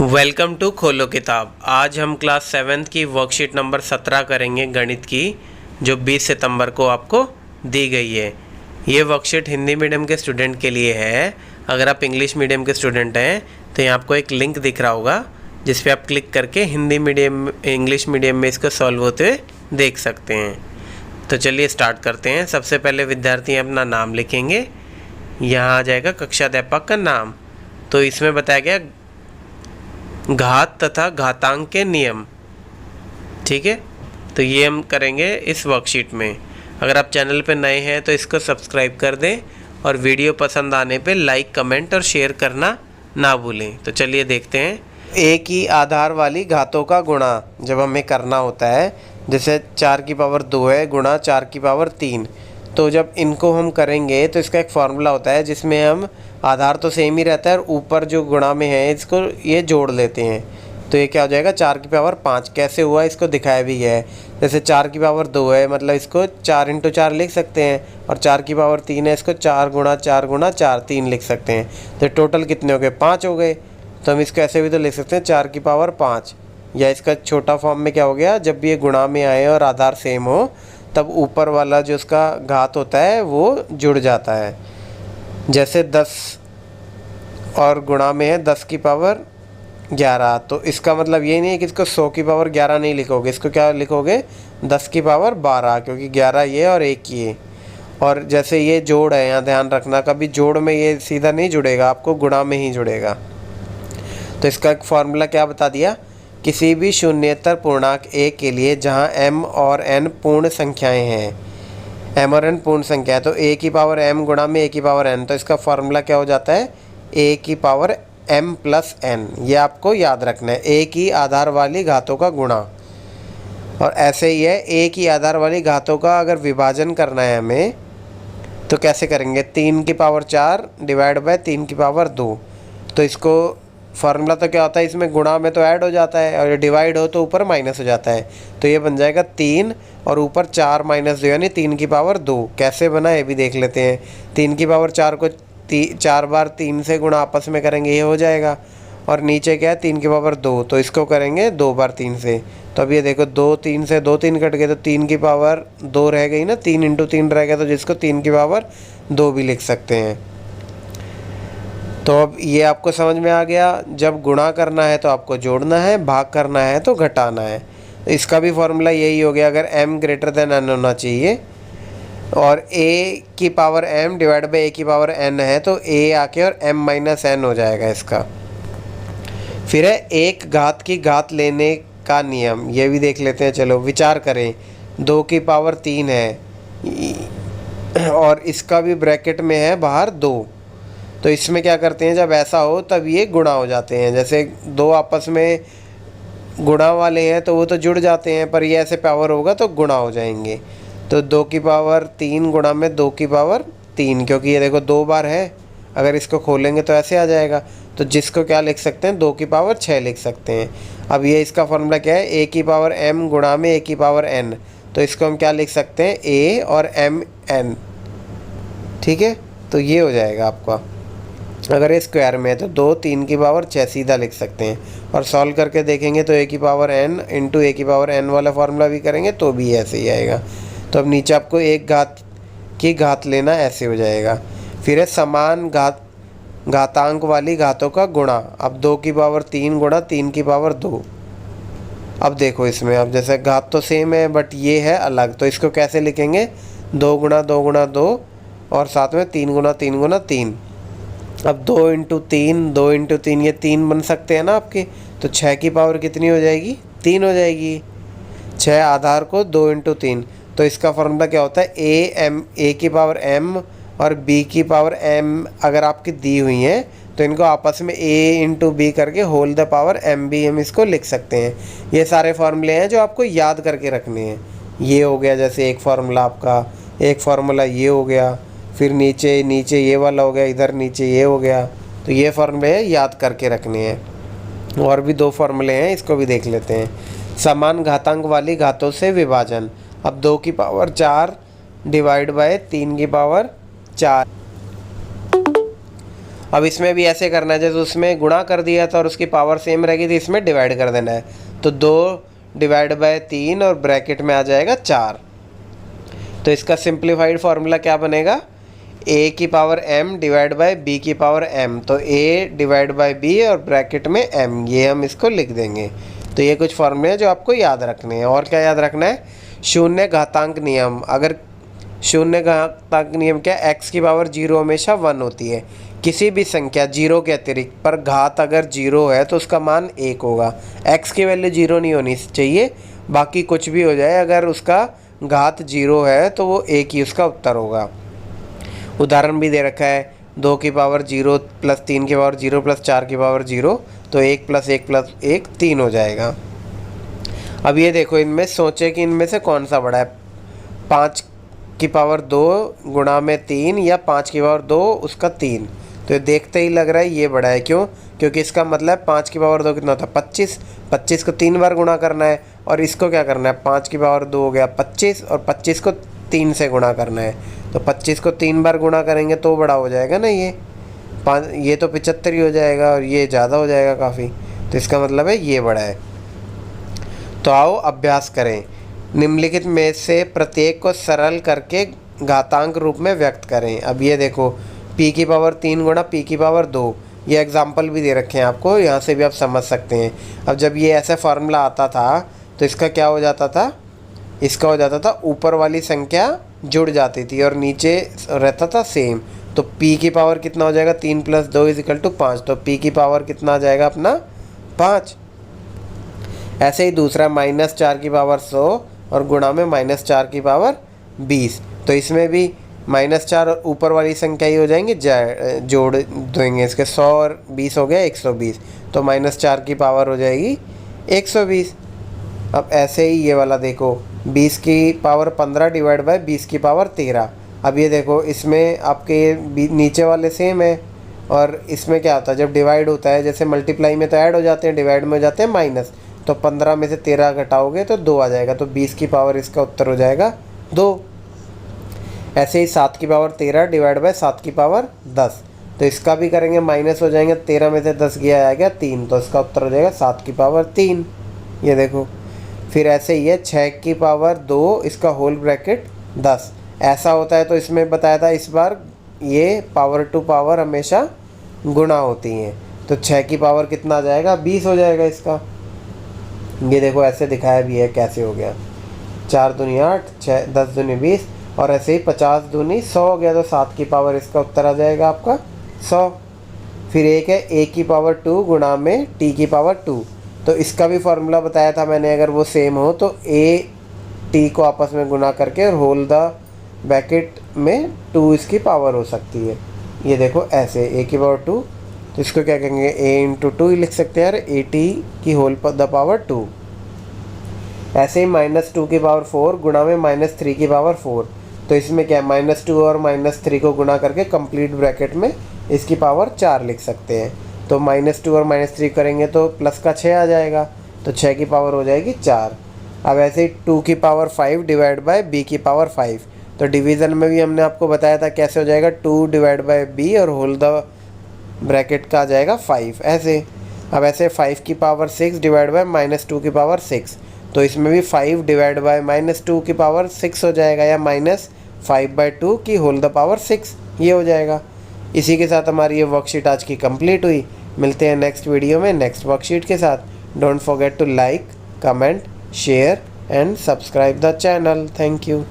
Welcome to खोलो किताब। आज हम क्लास 7th की वर्कशीट नंबर 17 करेंगे गणित की, जो 20 सितंबर को आपको दी गई है। ये वर्कशीट हिंदी मीडियम के स्टूडेंट के लिए है। अगर आप इंग्लिश मीडियम के स्टूडेंट हैं तो यहाँ आपको एक लिंक दिख रहा होगा जिस पे आप क्लिक करके हिंदी मीडियम इंग्लिश मीडियम में इसको सॉल्व होते हुए देख सकते हैं। तो चलिए स्टार्ट करते हैं। सबसे पहले विद्यार्थी अपना नाम लिखेंगे। यहाँ आ जाएगा कक्षा अध्यापक का नाम। तो इसमें बताया गया घात तथा घातांक के नियम, ठीक है। तो ये हम करेंगे इस वर्कशीट में। अगर आप चैनल पर नए हैं तो इसको सब्सक्राइब कर दें और वीडियो पसंद आने पे लाइक कमेंट और शेयर करना ना भूलें। तो चलिए देखते हैं। एक ही आधार वाली घातों का गुणा जब हमें करना होता है, जैसे 4 की पावर 2 है गुणा 4 की पावर 3, तो जब इनको हम करेंगे तो इसका एक फार्मूला होता है जिसमें हम आधार तो सेम ही रहता है और ऊपर जो गुणा में है इसको ये जोड़ लेते हैं। तो ये क्या हो जाएगा 4 की पावर 5। कैसे हुआ इसको दिखाया भी गया है। जैसे 4 की पावर 2 है मतलब इसको 4 इंटू 4 लिख सकते हैं, और 4 की पावर 3 है इसको 4 गुणा 4 गुणा 4 3 लिख सकते हैं। तो टोटल कितने हो गए 5 हो गए। तो हम इसको ऐसे भी तो लिख सकते हैं 4 की पावर 5, या इसका छोटा फॉर्म में क्या हो गया, जब भी ये गुणा में आए और आधार सेम हो तब ऊपर वाला जो उसका घात होता है वो जुड़ जाता है। जैसे 10 और गुणा में है 10 की पावर 11, तो इसका मतलब ये नहीं है कि इसको 100 की पावर 11 नहीं लिखोगे, इसको क्या लिखोगे 10 की पावर 12, क्योंकि 11 ये और 1 ये। और जैसे ये जोड़ है, यहाँ ध्यान रखना कभी जोड़ में ये सीधा नहीं जुड़ेगा, आपको गुणा में ही जुड़ेगा। तो इसका एक फार्मूला क्या बता दिया, किसी भी शून्येतर पूर्णांक a के लिए जहाँ m और n पूर्ण संख्याएं हैं, m और n पूर्ण संख्या है, तो a की पावर m गुणा में a की पावर n, तो इसका फार्मूला क्या हो जाता है a की पावर m प्लस n। ये आपको याद रखना है, a की आधार वाली घातों का गुणा। और ऐसे ही है a की आधार वाली घातों का अगर विभाजन करना है हमें तो कैसे करेंगे, 3 की पावर 4 डिवाइड बाय 3 की पावर 2। तो इसको फार्मूला तो क्या होता है, इसमें गुणा में तो ऐड हो जाता है और डिवाइड हो तो ऊपर माइनस हो जाता है। तो ये बन जाएगा 3 और ऊपर 4 माइनस 2 यानी 3 की पावर 2। कैसे बना ये भी देख लेते हैं। 3 की पावर 4 को 4 बार 3 से गुणा आपस में करेंगे ये हो जाएगा, और नीचे क्या है 3 की पावर 2, तो इसको करेंगे 2 बार 3 से। तो अब ये देखो 2 3 से 2 3 कट गए तो 3 की पावर 2 रह गई ना, 3 इंटू 3 रह गया, तो जिसको 3 की पावर 2 भी लिख सकते हैं। तो अब ये आपको समझ में आ गया, जब गुणा करना है तो आपको जोड़ना है, भाग करना है तो घटाना है। इसका भी फॉर्मूला यही हो गया, अगर m ग्रेटर देन n होना चाहिए और a की power m divide by a की पावर n है, तो a आके और m माइनस n हो जाएगा इसका। फिर है एक घात की घात लेने का नियम, ये भी देख लेते हैं। चलो विचार करें, 2 की पावर 3 है और इसका भी ब्रैकेट में है बाहर 2, तो इसमें क्या करते हैं जब ऐसा हो तब ये गुणा हो जाते हैं। जैसे 2 आपस में गुणा वाले हैं तो वो तो जुड़ जाते हैं, पर ये ऐसे पावर होगा तो गुणा हो जाएंगे। तो 2 की पावर 3 गुणा में 2 की पावर 3, क्योंकि ये देखो 2 बार है, अगर इसको खोलेंगे तो ऐसे आ जाएगा। तो जिसको क्या लिख सकते हैं 2 की पावर 6 लिख सकते हैं। अब ये इसका फॉर्मूला क्या है, a की पावर m गुणा में a की पावर n, तो इसको हम क्या लिख सकते हैं a और m n, ठीक है। तो ये हो जाएगा आपका, अगर ये स्क्वायर में है तो 2 3 की पावर 6 सीधा लिख सकते हैं। और सॉल्व करके देखेंगे तो a की पावर n इंटू a की पावर n वाला फार्मूला भी करेंगे तो भी ऐसे ही आएगा। तो अब नीचे आपको एक घात की घात लेना ऐसे हो जाएगा। फिर है समान घातांक वाली घातों का गुणा। अब 2 की पावर 3 गुणा 3 की पावर 2। अब देखो इसमें, अब जैसे घात तो सेम है बट ये है अलग, तो इसको कैसे लिखेंगे 2 गुणा 2 गुणा 2 और साथ में 3 गुणा 3 गुणा 3। अब 2 इंटू 3 ये 3 बन सकते हैं ना आपके, तो 6 की पावर कितनी हो जाएगी 3 हो जाएगी। 6 आधार को 2 इंटू 3, तो इसका फॉर्मूला क्या होता है a की पावर m और b की पावर m अगर आपकी दी हुई हैं तो इनको आपस में a इंटू बी करके होल द पावर m हम इसको लिख सकते हैं। ये सारे फार्मूले हैं जो आपको याद करके रखने हैं। ये हो गया जैसे एक फार्मूला आपका, एक फार्मूला ये हो गया, फिर नीचे ये वाला हो गया, इधर नीचे ये हो गया। तो ये फार्मूले याद करके रखने हैं। और भी 2 फार्मूले हैं, इसको भी देख लेते हैं। समान घातांक वाली घातों से विभाजन। अब 2 की पावर 4 डिवाइड बाय 3 की पावर 4। अब इसमें भी ऐसे करना है, जैसे उसमें गुणा कर दिया था और उसकी पावर सेम रहेगी, तो इसमें डिवाइड कर देना है। तो 2 डिवाइड बाय 3 और ब्रैकेट में आ जाएगा 4। तो इसका सिंप्लीफाइड फार्मूला क्या बनेगा, a की power m divide by b की पावर m। तो a डिवाइड बाय b और ब्रैकेट में m, ये हम इसको लिख देंगे। तो ये कुछ फॉर्मूले हैं जो आपको याद रखने हैं। और क्या याद रखना है, शून्य घातांक नियम। अगर शून्य घातांक नियम क्या, x की पावर 0 हमेशा 1 होती है। किसी भी संख्या 0 के अतिरिक्त पर घात अगर 0 है तो उसका मान 1 होगा। x की वैल्यू 0 नहीं होनी चाहिए, बाकी कुछ भी हो जाए, अगर उसका घात 0 है तो वो 1 ही उसका उत्तर होगा। उदाहरण भी दे रखा है, 2 की पावर 0 प्लस 3 की पावर 0 प्लस 4 की पावर 0, तो 1 प्लस 1 प्लस 1 3 हो जाएगा। अब ये देखो, इनमें सोचे कि इनमें से कौन सा बड़ा है, 5 की पावर 2 गुणा में 3 या 5 की पावर 2 उसका 3। तो देखते ही लग रहा है ये बड़ा है। क्यों, क्योंकि इसका मतलब 5 की पावर 2 कितना होता है 25, 25 को 3 बार गुणा करना है, और इसको क्या करना है, 5 की पावर 2 हो गया 25 और 25 को 3 से गुणा करना है। तो 25 को 3 बार गुणा करेंगे तो बड़ा हो जाएगा ना, ये तो 75 ही हो जाएगा, और ये ज़्यादा हो जाएगा काफ़ी। तो इसका मतलब है ये बड़ा है। तो आओ अभ्यास करें। निम्नलिखित में से प्रत्येक को सरल करके घातांक रूप में व्यक्त करें। अब ये देखो, p की पावर 3 गुणा p की पावर 2, ये एग्जाम्पल भी दे रखे हैं आपको, यहाँ से भी आप समझ सकते हैं। अब जब ये ऐसा फार्मूला आता था तो इसका क्या हो जाता था, इसका हो जाता था ऊपर वाली संख्या जुड़ जाती थी और नीचे रहता था सेम। तो p की पावर कितना हो जाएगा, 3 प्लस 2 इजिकल टू 5। तो p की पावर कितना आ जाएगा अपना 5। ऐसे ही दूसरा -4 की पावर 100 और गुणा में -4 की पावर 20। तो इसमें भी -4 और ऊपर वाली संख्या ही हो जाएंगे, जोड़ देंगे इसके, 100 और 20 हो गया 120। तो -4 की पावर हो जाएगी 120। अब ऐसे ही ये वाला देखो, 20 की पावर 15 डिवाइड बाय 20 की पावर 13। अब ये देखो, इसमें आपके नीचे वाले सेम है, और इसमें क्या होता है, जब डिवाइड होता है, जैसे मल्टीप्लाई में तो ऐड हो जाते हैं, डिवाइड में हो जाते हैं माइनस। तो 15 में से 13 घटाओगे तो 2 आ जाएगा। तो 20 की पावर इसका उत्तर हो जाएगा 2। ऐसे ही 7 की पावर 13 डिवाइड बाय 7 की पावर 10। तो इसका भी करेंगे, माइनस हो जाएंगे, 13 में से 10 गया आ गया 3, तो इसका उत्तर हो जाएगा 7 की पावर 3। ये देखो, फिर ऐसे ही है 6 की पावर 2 इसका होल ब्रैकेट 10। ऐसा होता है तो इसमें बताया था इस बार, ये पावर टू पावर हमेशा गुणा होती हैं। तो 6 की पावर कितना आ जाएगा, 20 हो जाएगा इसका। ये देखो ऐसे दिखाया भी है कैसे हो गया, 4 दूनी 8, 6 10 दूनी 20, और ऐसे ही 50 दूनी 100 हो गया। तो 7 की पावर इसका उत्तर आ जाएगा आपका 100। फिर एक है a की पावर 2 गुणा में t की पावर 2। तो इसका भी फार्मूला बताया था मैंने, अगर वो सेम हो तो a t को आपस में गुणा करके और होल द ब्रैकेट में 2 इसकी पावर हो सकती है। ये देखो ऐसे a की पावर 2, तो इसको क्या कहेंगे, a इंटू 2 ही लिख सकते हैं यार, a t की होल द पावर 2। ऐसे ही -2 की पावर 4 गुणा में -3 की पावर 4। तो इसमें क्या है, -2 और -3 को गुणा करके कंप्लीट ब्रैकेट में इसकी पावर 4 लिख सकते हैं। तो -2 और -3 करेंगे तो प्लस का 6 आ जाएगा, तो 6 की पावर हो जाएगी 4। अब ऐसे ही 2 की पावर 5 डिवाइड बाय b की पावर 5। तो डिवीज़न में भी हमने आपको बताया था कैसे हो जाएगा, 2 डिवाइड बाय b और होल द ब्रैकेट का आ जाएगा 5 ऐसे। अब ऐसे 5 की पावर 6 डिवाइड बाय -2 की पावर 6। तो इसमें भी 5 डिवाइड बाय -2 की पावर 6 हो जाएगा, या -5/2 की होल द पावर 6 ये हो जाएगा। इसी के साथ हमारी ये वर्कशीट आज की कंप्लीट हुई। मिलते हैं नेक्स्ट वीडियो में नेक्स्ट वर्कशीट के साथ। Don't forget to like, comment, share and subscribe the channel. Thank you.